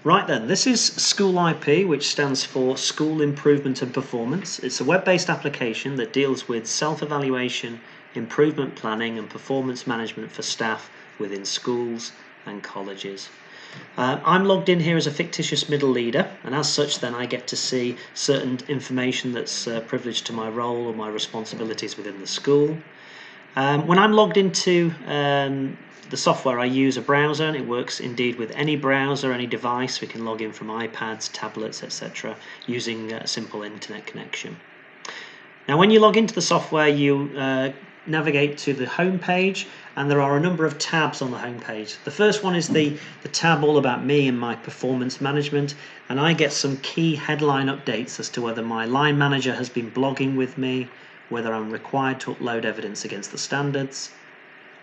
Right then, this is SchoolIP, which stands for School Improvement and Performance. It's a web-based application that deals with self-evaluation, improvement planning and performance management for staff within schools and colleges. I'm logged in here as a fictitious middle leader, and as such then I get to see certain information that's privileged to my role or my responsibilities within the school. When I'm logged into the software, I use a browser, and it works indeed with any browser, any device. We can log in from iPads, tablets, etc. using a simple internet connection. Now when you log into the software, you navigate to the home page, and there are a number of tabs on the home page. The first one is the tab all about me and my performance management, and I get some key headline updates as to whether my line manager has been blogging with me, whether I'm required to upload evidence against the standards,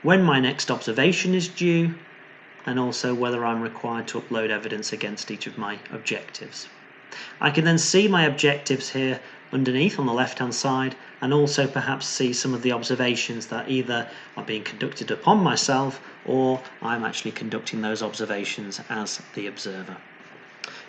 when my next observation is due, and also whether I'm required to upload evidence against each of my objectives. I can then see my objectives here underneath on the left hand side, and also perhaps see some of the observations that either are being conducted upon myself or I'm actually conducting those observations as the observer.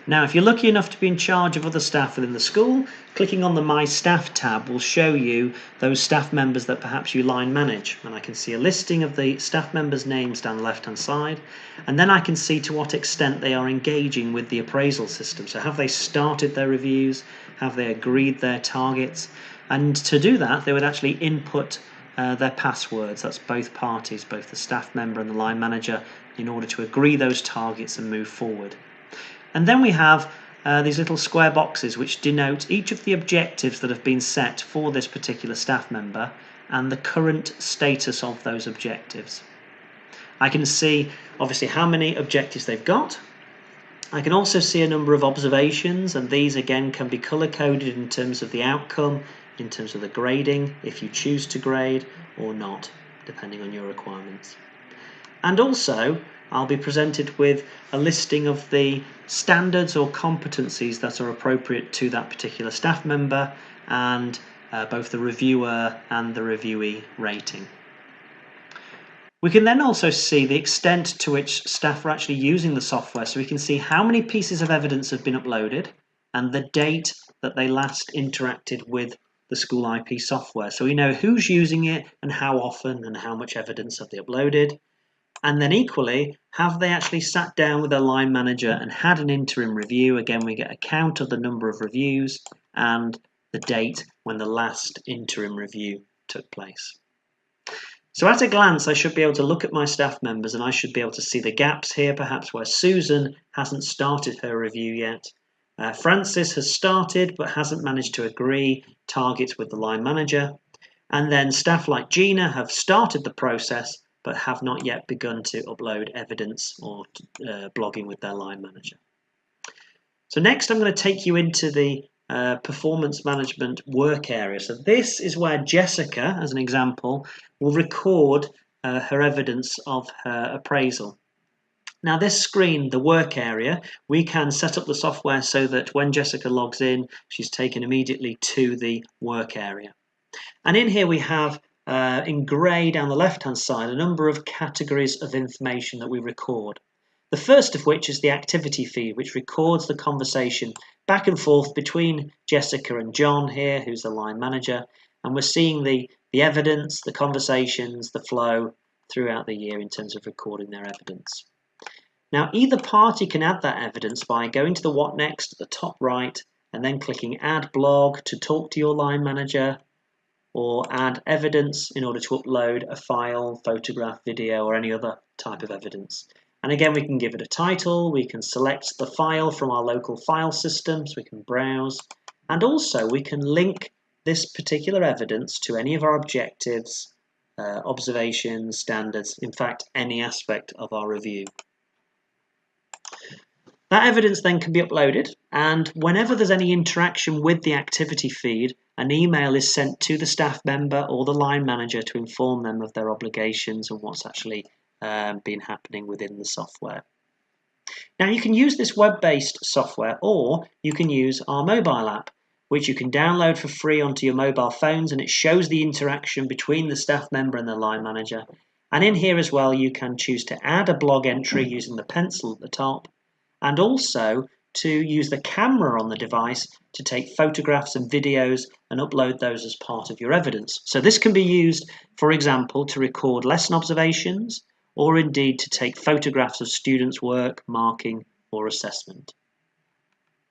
Now, if you're lucky enough to be in charge of other staff within the school, clicking on the My Staff tab will show you those staff members that perhaps you line manage. And I can see a listing of the staff members' names down the left-hand side. And then I can see to what extent they are engaging with the appraisal system. So have they started their reviews? Have they agreed their targets? And to do that, they would actually input their passwords. That's both parties, both the staff member and the line manager, in order to agree those targets and move forward. And then we have these little square boxes which denote each of the objectives that have been set for this particular staff member and the current status of those objectives. I can see obviously how many objectives they've got. I can also see a number of observations, and these again can be color coded in terms of the outcome, in terms of the grading, if you choose to grade or not, depending on your requirements. And also I'll be presented with a listing of the standards or competencies that are appropriate to that particular staff member, and both the reviewer and the reviewee rating. We can then also see the extent to which staff are actually using the software, so we can see how many pieces of evidence have been uploaded and the date that they last interacted with the SchoolIP software. So we know who's using it and how often and how much evidence have they uploaded. And then equally, have they actually sat down with their line manager and had an interim review? Again, we get a count of the number of reviews and the date when the last interim review took place. So at a glance, I should be able to look at my staff members, and I should be able to see the gaps here, perhaps where Susan hasn't started her review yet. Francis has started but hasn't managed to agree targets with the line manager. And then staff like Gina have started the process but have not yet begun to upload evidence or blogging with their line manager. So next I'm going to take you into the performance management work area. So this is where Jessica, as an example, will record her evidence of her appraisal. Now this screen, the work area, we can set up the software so that when Jessica logs in, she's taken immediately to the work area. And in here we have in grey down the left hand side a number of categories of information that we record. The first of which is the activity feed, which records the conversation back and forth between Jessica and John here, who's the line manager, and we're seeing the evidence, the conversations, the flow throughout the year in terms of recording their evidence. Now either party can add that evidence by going to the What Next at the top right and then clicking Add Blog to talk to your line manager, or add evidence in order to upload a file, photograph, video, or any other type of evidence. And again, we can give it a title, we can select the file from our local file system, so we can browse, and also we can link this particular evidence to any of our objectives, observations, standards, in fact, any aspect of our review. That evidence then can be uploaded, and whenever there's any interaction with the activity feed, an email is sent to the staff member or the line manager to inform them of their obligations and what's actually been happening within the software. Now you can use this web-based software, or you can use our mobile app, which you can download for free onto your mobile phones, and it shows the interaction between the staff member and the line manager. And in here as well, you can choose to add a blog entry using the pencil at the top, and also to use the camera on the device to take photographs and videos and upload those as part of your evidence. So this can be used, for example, to record lesson observations, or indeed to take photographs of students' work, marking, or assessment.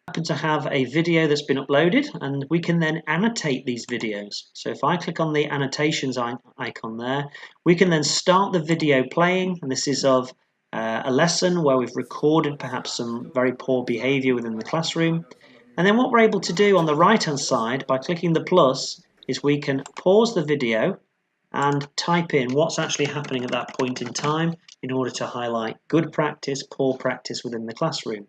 I happen to have a video that's been uploaded, and we can then annotate these videos. So if I click on the annotations icon there, we can then start the video playing, and this is of a lesson where we've recorded perhaps some very poor behaviour within the classroom. And then what we're able to do on the right hand side by clicking the plus is we can pause the video and type in what's actually happening at that point in time in order to highlight good practice, poor practice within the classroom.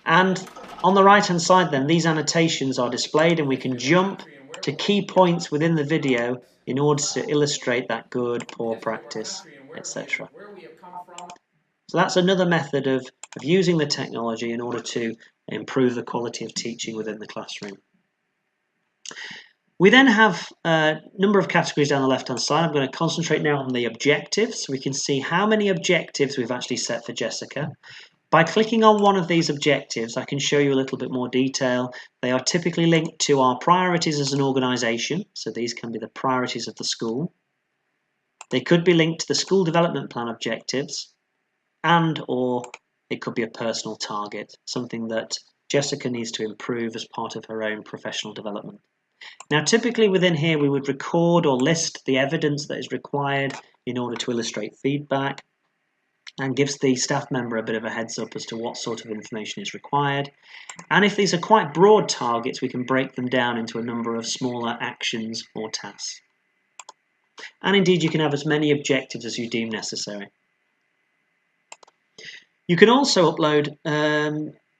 And on the right hand side then, these annotations are displayed, and we can jump to key points within the video in order to illustrate that good, poor practice, etc. So that's another method of using the technology in order to improve the quality of teaching within the classroom. We then have a number of categories down the left hand side. I'm going to concentrate now on the objectives. So we can see how many objectives we've actually set for Jessica. By clicking on one of these objectives, I can show you a little bit more detail. They are typically linked to our priorities as an organisation, so these can be the priorities of the school. They could be linked to the school development plan objectives, and or it could be a personal target, something that Jessica needs to improve as part of her own professional development. Now, typically within here, we would record or list the evidence that is required in order to illustrate feedback, and gives the staff member a bit of a heads up as to what sort of information is required. And if these are quite broad targets, we can break them down into a number of smaller actions or tasks. And indeed, you can have as many objectives as you deem necessary. You can also upload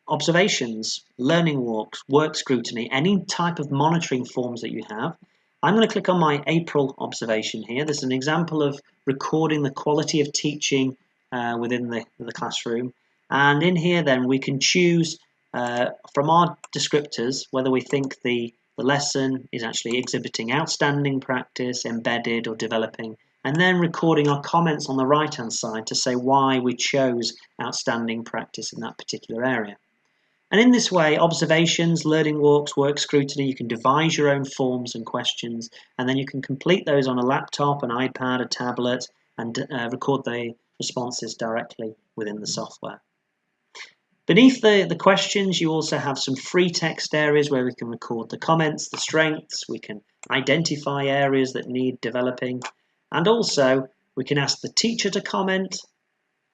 observations, learning walks, work scrutiny, any type of monitoring forms that you have. I'm going to click on my April observation here. This is an example of recording the quality of teaching within the classroom, and in here then we can choose from our descriptors whether we think the lesson is actually exhibiting outstanding practice, embedded or developing, and then recording our comments on the right hand side to say why we chose outstanding practice in that particular area. And in this way, observations, learning walks, work scrutiny, you can devise your own forms and questions, and then you can complete those on a laptop, an iPad, a tablet, and record the responses directly within the software. Beneath the questions, you also have some free text areas where we can record the comments, the strengths, we can identify areas that need developing, and also we can ask the teacher to comment,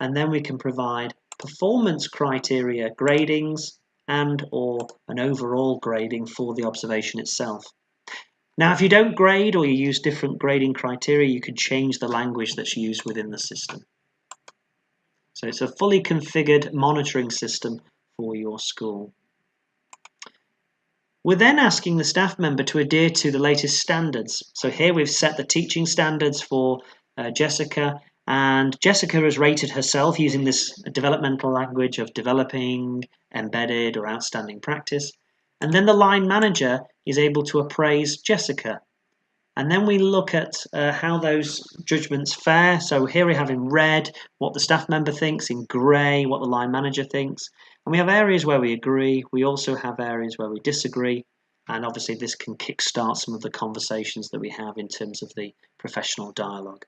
and then we can provide performance criteria gradings and or an overall grading for the observation itself. Now, if you don't grade or you use different grading criteria, you can change the language that's used within the system. So it's a fully configured monitoring system for your school. We're then asking the staff member to adhere to the latest standards. So here we've set the teaching standards for Jessica, and Jessica has rated herself using this developmental language of developing, embedded or outstanding practice. And then the line manager is able to appraise Jessica. And then we look at how those judgments fare. So here we have in red what the staff member thinks, in grey what the line manager thinks. And we have areas where we agree. We also have areas where we disagree. And obviously this can kickstart some of the conversations that we have in terms of the professional dialogue.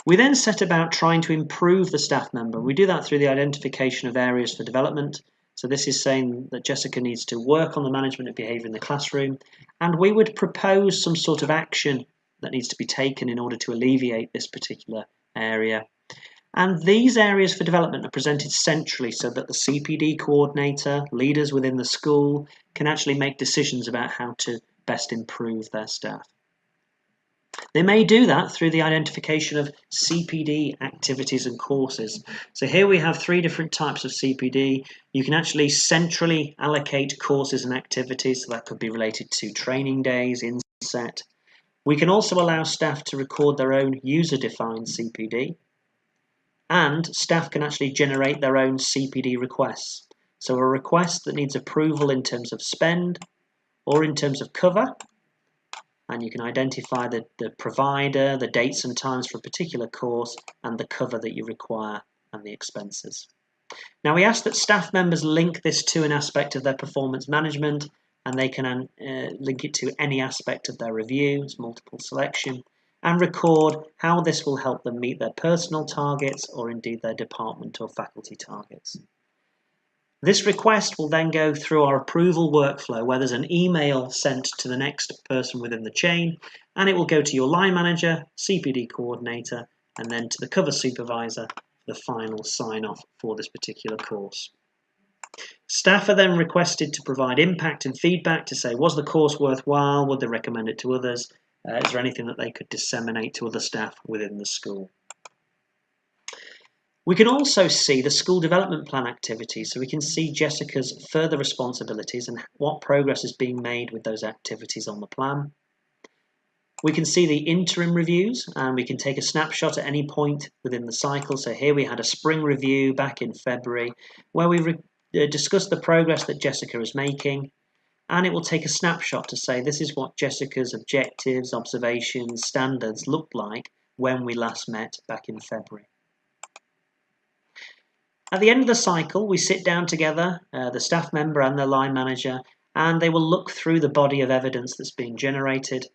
We then set about trying to improve the staff member. We do that through the identification of areas for development. So this is saying that Jessica needs to work on the management of behaviour in the classroom, and we would propose some sort of action that needs to be taken in order to alleviate this particular area. And these areas for development are presented centrally so that the CPD coordinator, leaders within the school, can actually make decisions about how to best improve their staff. They may do that through the identification of CPD activities and courses. So here we have 3 different types of CPD. You can actually centrally allocate courses and activities, so that could be related to training days, inset. We can also allow staff to record their own user-defined CPD, and staff can actually generate their own CPD requests. So a request that needs approval in terms of spend or in terms of cover, and you can identify the provider, the dates and times for a particular course, and the cover that you require and the expenses. Now we ask that staff members link this to an aspect of their performance management, and they can link it to any aspect of their review, it's multiple selection, and record how this will help them meet their personal targets or indeed their department or faculty targets. This request will then go through our approval workflow where there's an email sent to the next person within the chain, and it will go to your line manager, CPD coordinator, and then to the cover supervisor for the final sign-off for this particular course. Staff are then requested to provide impact and feedback to say, was the course worthwhile? Would they recommend it to others? Is there anything that they could disseminate to other staff within the school? We can also see the school development plan activities, so we can see Jessica's further responsibilities and what progress is being made with those activities on the plan. We can see the interim reviews, and we can take a snapshot at any point within the cycle. So here we had a spring review back in February where we discussed the progress that Jessica is making, and it will take a snapshot to say this is what Jessica's objectives, observations, standards looked like when we last met back in February. At the end of the cycle, we sit down together, the staff member and the line manager, and they will look through the body of evidence that's being generated.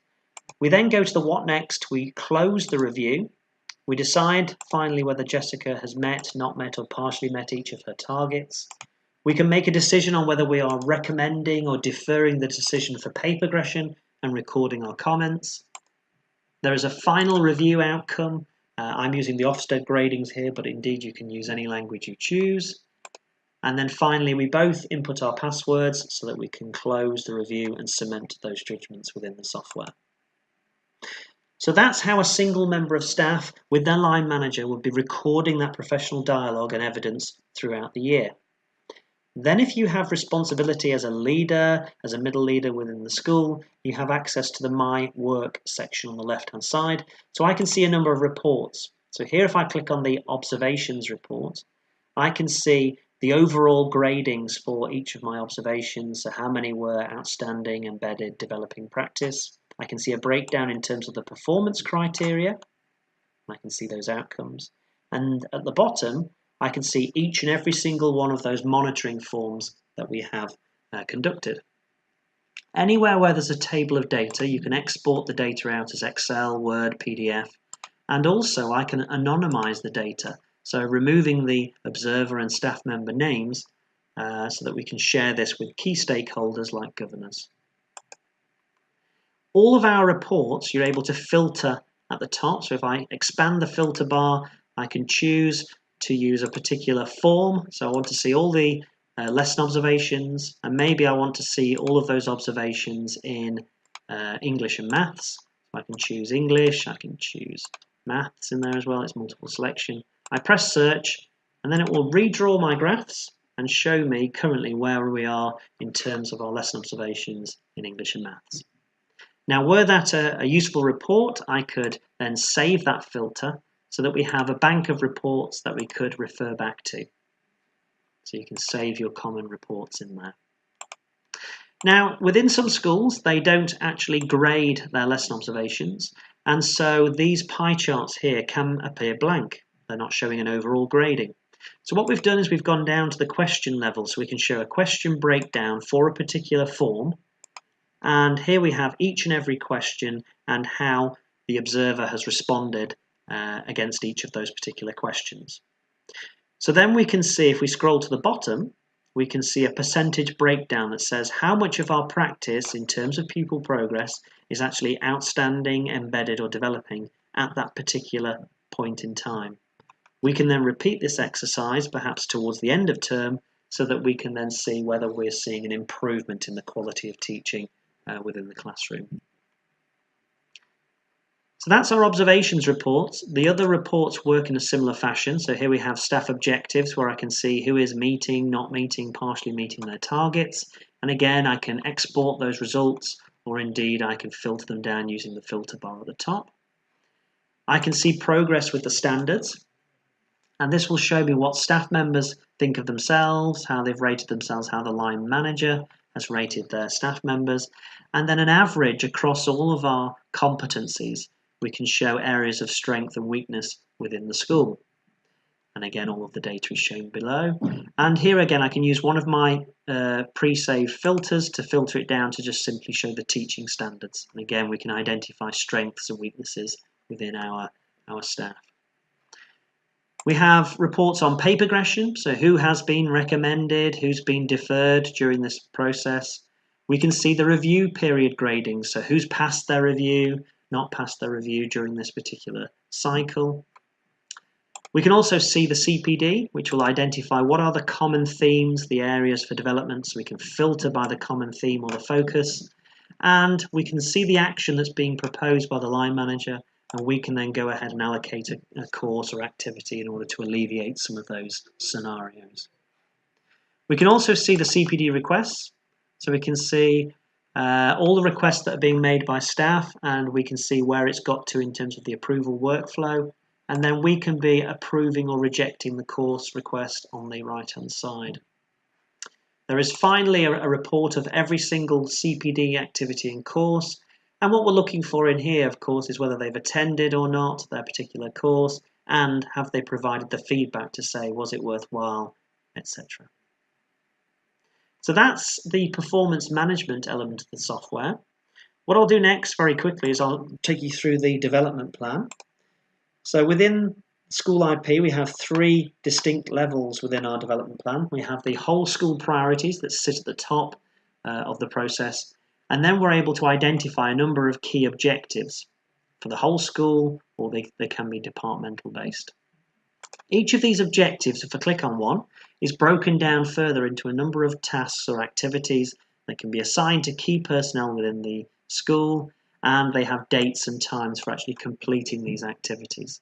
We then go to the what next, we close the review, we decide finally whether Jessica has met, not met, or partially met each of her targets. We can make a decision on whether we are recommending or deferring the decision for pay progression and recording our comments. There is a final review outcome. I'm using the Ofsted gradings here, but indeed you can use any language you choose. And then finally, we both input our passwords so that we can close the review and cement those judgments within the software. So that's how a single member of staff with their line manager would be recording that professional dialogue and evidence throughout the year. Then if you have responsibility as a leader, as a middle leader within the school, you have access to the My Work section on the left-hand side. So I can see a number of reports. So here if I click on the Observations report, I can see the overall gradings for each of my observations, so how many were outstanding, embedded, developing practice. I can see a breakdown in terms of the performance criteria. I can see those outcomes. And at the bottom, I can see each and every single one of those monitoring forms that we have conducted. Anywhere where there's a table of data, you can export the data out as Excel, Word, PDF, and also I can anonymize the data, so removing the observer and staff member names so that we can share this with key stakeholders like governors. All of our reports you're able to filter at the top, so if I expand the filter bar, I can choose to use a particular form. So I want to see all the lesson observations, and maybe I want to see all of those observations in English and maths. So I can choose English, I can choose maths in there as well, it's multiple selection. I press search, and then it will redraw my graphs and show me currently where we are in terms of our lesson observations in English and maths. Now, were that a useful report, I could then save that filter so that we have a bank of reports that we could refer back to. So you can save your common reports in there. Now, within some schools, they don't actually grade their lesson observations, and so these pie charts here can appear blank. They're not showing an overall grading. So what we've done is we've gone down to the question level, so we can show a question breakdown for a particular form. And here we have each and every question and how the observer has responded against each of those particular questions. So then we can see, if we scroll to the bottom, we can see a percentage breakdown that says how much of our practice in terms of pupil progress is actually outstanding, embedded or developing at that particular point in time. We can then repeat this exercise perhaps towards the end of term so that we can then see whether we're seeing an improvement in the quality of teaching within the classroom. So that's our observations reports. The other reports work in a similar fashion. So here we have staff objectives where I can see who is meeting, not meeting, partially meeting their targets. And again, I can export those results, or indeed I can filter them down using the filter bar at the top. I can see progress with the standards. And this will show me what staff members think of themselves, how they've rated themselves, how the line manager has rated their staff members. And then an average across all of our competencies. We can show areas of strength and weakness within the school. And again, all of the data is shown below. And here again, I can use one of my pre-saved filters to filter it down to just simply show the teaching standards. And again, we can identify strengths and weaknesses within our staff. We have reports on pay progression, so who has been recommended, who's been deferred during this process. We can see the review period grading, so who's passed their review, not passed their review during this particular cycle. We can also see the CPD, which will identify what are the common themes, the areas for development, so we can filter by the common theme or the focus. And we can see the action that's being proposed by the line manager, and we can then go ahead and allocate a course or activity in order to alleviate some of those scenarios. We can also see the CPD requests, so we can see all the requests that are being made by staff, and we can see where it's got to in terms of the approval workflow. And then we can be approving or rejecting the course request on the right-hand side. There is finally a report of every single CPD activity and course. And what we're looking for in here, of course, is whether they've attended or not their particular course, and have they provided the feedback to say, was it worthwhile, etc. So that's the performance management element of the software. What I'll do next very quickly is I'll take you through the development plan. So within SchoolIP, we have 3 distinct levels within our development plan. We have the whole school priorities that sit at the top of the process, and then we're able to identify a number of key objectives for the whole school, or they can be departmental based. Each of these objectives, if I click on one, is broken down further into a number of tasks or activities that can be assigned to key personnel within the school, and they have dates and times for actually completing these activities.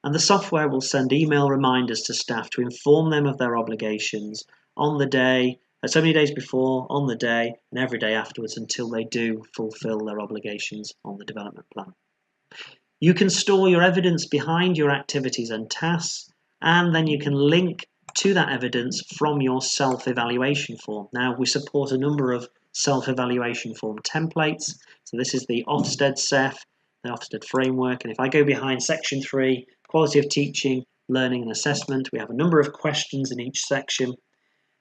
And the software will send email reminders to staff to inform them of their obligations on the day, so many days before, on the day, and every day afterwards until they do fulfill their obligations on the development plan. You can store your evidence behind your activities and tasks, and then you can link to that evidence from your self-evaluation form. Now, we support a number of self-evaluation form templates. So this is the Ofsted CEF, the Ofsted framework. And if I go behind section 3, quality of teaching, learning and assessment, we have a number of questions in each section.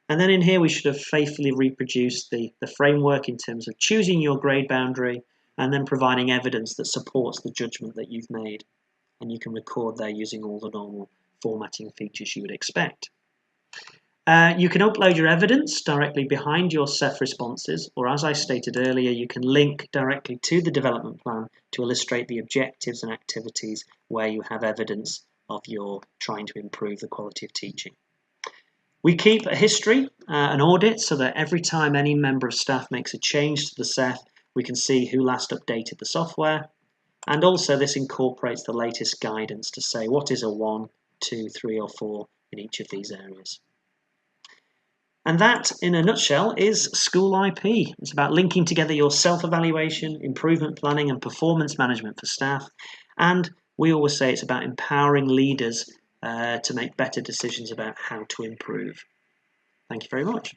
And then in here, we should have faithfully reproduced the framework in terms of choosing your grade boundary and then providing evidence that supports the judgment that you've made. And you can record there using all the normal formatting features you would expect. You can upload your evidence directly behind your CEF responses, or as I stated earlier, you can link directly to the development plan to illustrate the objectives and activities where you have evidence of your trying to improve the quality of teaching. We keep a history, an audit, so that every time any member of staff makes a change to the CEF, we can see who last updated the software. And also this incorporates the latest guidance to say what is a 1, 2, 3 or 4 in each of these areas. And that, in a nutshell, is SchoolIP. It's about linking together your self-evaluation, improvement planning and performance management for staff. And we always say it's about empowering leaders to make better decisions about how to improve. Thank you very much.